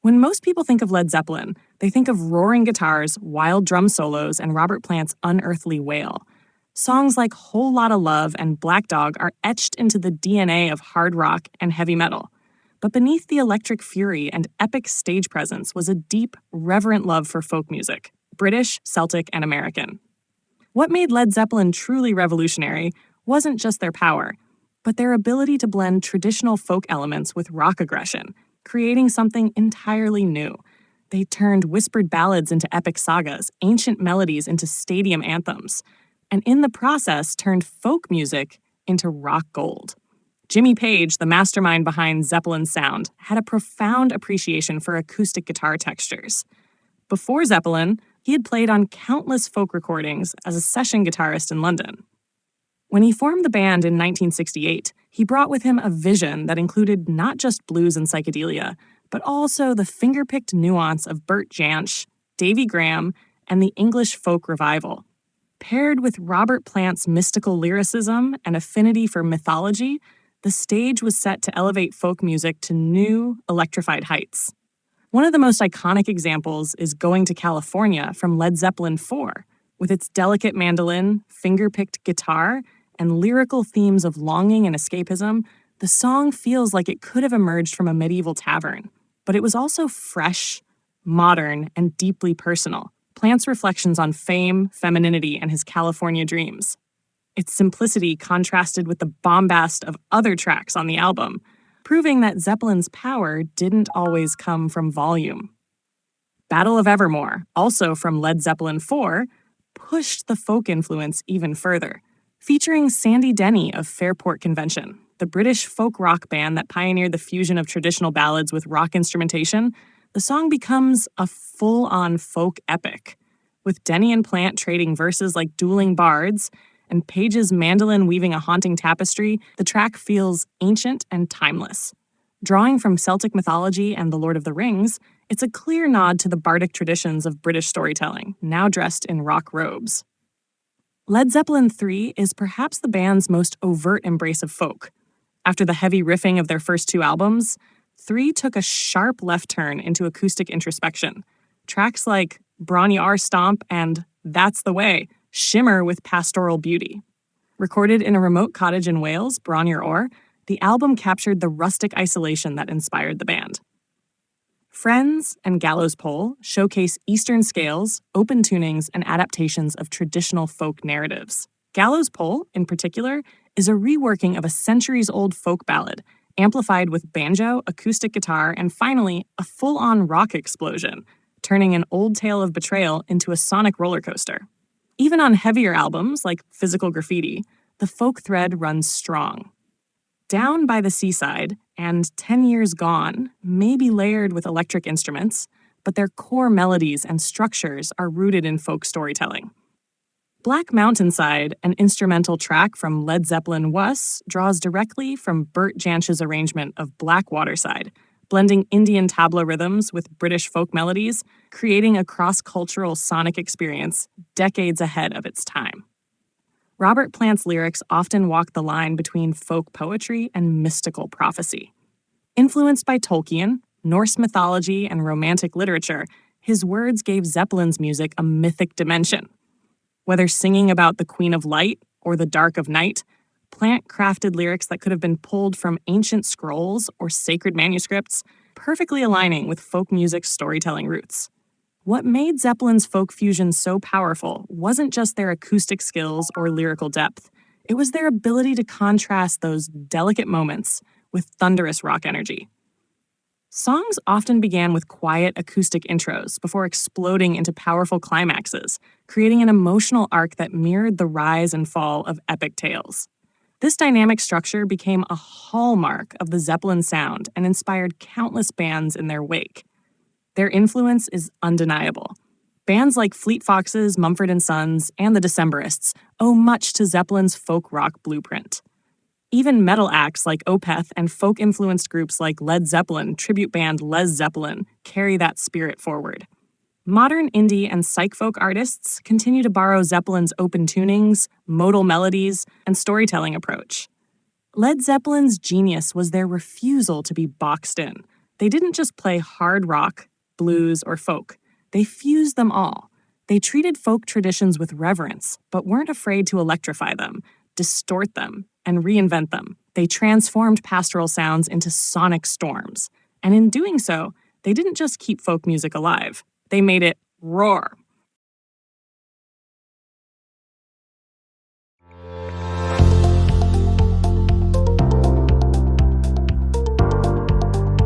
When most people think of Led Zeppelin, they think of roaring guitars, wild drum solos, and Robert Plant's unearthly wail. Songs like Whole Lotta Love and Black Dog are etched into the DNA of hard rock and heavy metal. But beneath the electric fury and epic stage presence was a deep, reverent love for folk music, British, Celtic, and American. What made Led Zeppelin truly revolutionary wasn't just their power, but their ability to blend traditional folk elements with rock aggression, creating something entirely new. They turned whispered ballads into epic sagas, ancient melodies into stadium anthems, and in the process turned folk music into rock gold. Jimmy Page, the mastermind behind Zeppelin's sound, had a profound appreciation for acoustic guitar textures. Before Zeppelin, he had played on countless folk recordings as a session guitarist in London. When he formed the band in 1968, he brought with him a vision that included not just blues and psychedelia, but also the finger-picked nuance of Bert Jansch, Davy Graham, and the English folk revival. Paired with Robert Plant's mystical lyricism and affinity for mythology, the stage was set to elevate folk music to new, electrified heights. One of the most iconic examples is Going to California from Led Zeppelin IV. With its delicate mandolin, finger-picked guitar, and lyrical themes of longing and escapism, the song feels like it could have emerged from a medieval tavern. But it was also fresh, modern, and deeply personal. Plant's reflections on fame, femininity, and his California dreams. Its simplicity contrasted with the bombast of other tracks on the album, proving that Zeppelin's power didn't always come from volume. Battle of Evermore, also from Led Zeppelin IV, pushed the folk influence even further. Featuring Sandy Denny of Fairport Convention, the British folk rock band that pioneered the fusion of traditional ballads with rock instrumentation, the song becomes a full-on folk epic. With Denny and Plant trading verses like dueling bards, and Page's mandolin weaving a haunting tapestry, the track feels ancient and timeless. Drawing from Celtic mythology and The Lord of the Rings, it's a clear nod to the bardic traditions of British storytelling, now dressed in rock robes. Led Zeppelin III is perhaps the band's most overt embrace of folk. After the heavy riffing of their first two albums, III took a sharp left turn into acoustic introspection. Tracks like Brawny R Stomp and That's the Way shimmer with pastoral beauty. Recorded in a remote cottage in Wales, Brawny Or, the album captured the rustic isolation that inspired the band. Friends and Gallows Pole showcase Eastern scales, open tunings, and adaptations of traditional folk narratives. Gallows Pole, in particular, is a reworking of a centuries-old folk ballad, amplified with banjo, acoustic guitar, and finally, a full-on rock explosion, turning an old tale of betrayal into a sonic roller coaster. Even on heavier albums, like Physical Graffiti, the folk thread runs strong. Down by the Seaside and 10 Years Gone may be layered with electric instruments, but their core melodies and structures are rooted in folk storytelling. Black Mountainside, an instrumental track from Led Zeppelin Was, draws directly from Bert Jansch's arrangement of Black Waterside, blending Indian tabla rhythms with British folk melodies, creating a cross-cultural sonic experience decades ahead of its time. Robert Plant's lyrics often walk the line between folk poetry and mystical prophecy. Influenced by Tolkien, Norse mythology, and romantic literature, his words gave Zeppelin's music a mythic dimension. Whether singing about the Queen of Light or the Dark of Night, Plant crafted lyrics that could have been pulled from ancient scrolls or sacred manuscripts, perfectly aligning with folk music's storytelling roots. What made Zeppelin's folk fusion so powerful wasn't just their acoustic skills or lyrical depth. It was their ability to contrast those delicate moments with thunderous rock energy. Songs often began with quiet acoustic intros before exploding into powerful climaxes, creating an emotional arc that mirrored the rise and fall of epic tales. This dynamic structure became a hallmark of the Zeppelin sound and inspired countless bands in their wake. Their influence is undeniable. Bands like Fleet Foxes, Mumford & Sons, and the Decemberists owe much to Zeppelin's folk rock blueprint. Even metal acts like Opeth and folk-influenced groups like Led Zeppelin tribute band Les Zeppelin carry that spirit forward. Modern indie and psych folk artists continue to borrow Zeppelin's open tunings, modal melodies, and storytelling approach. Led Zeppelin's genius was their refusal to be boxed in. They didn't just play hard rock, blues, or folk. They fused them all. They treated folk traditions with reverence, but weren't afraid to electrify them, distort them, and reinvent them. They transformed pastoral sounds into sonic storms. And in doing so, they didn't just keep folk music alive. They made it roar.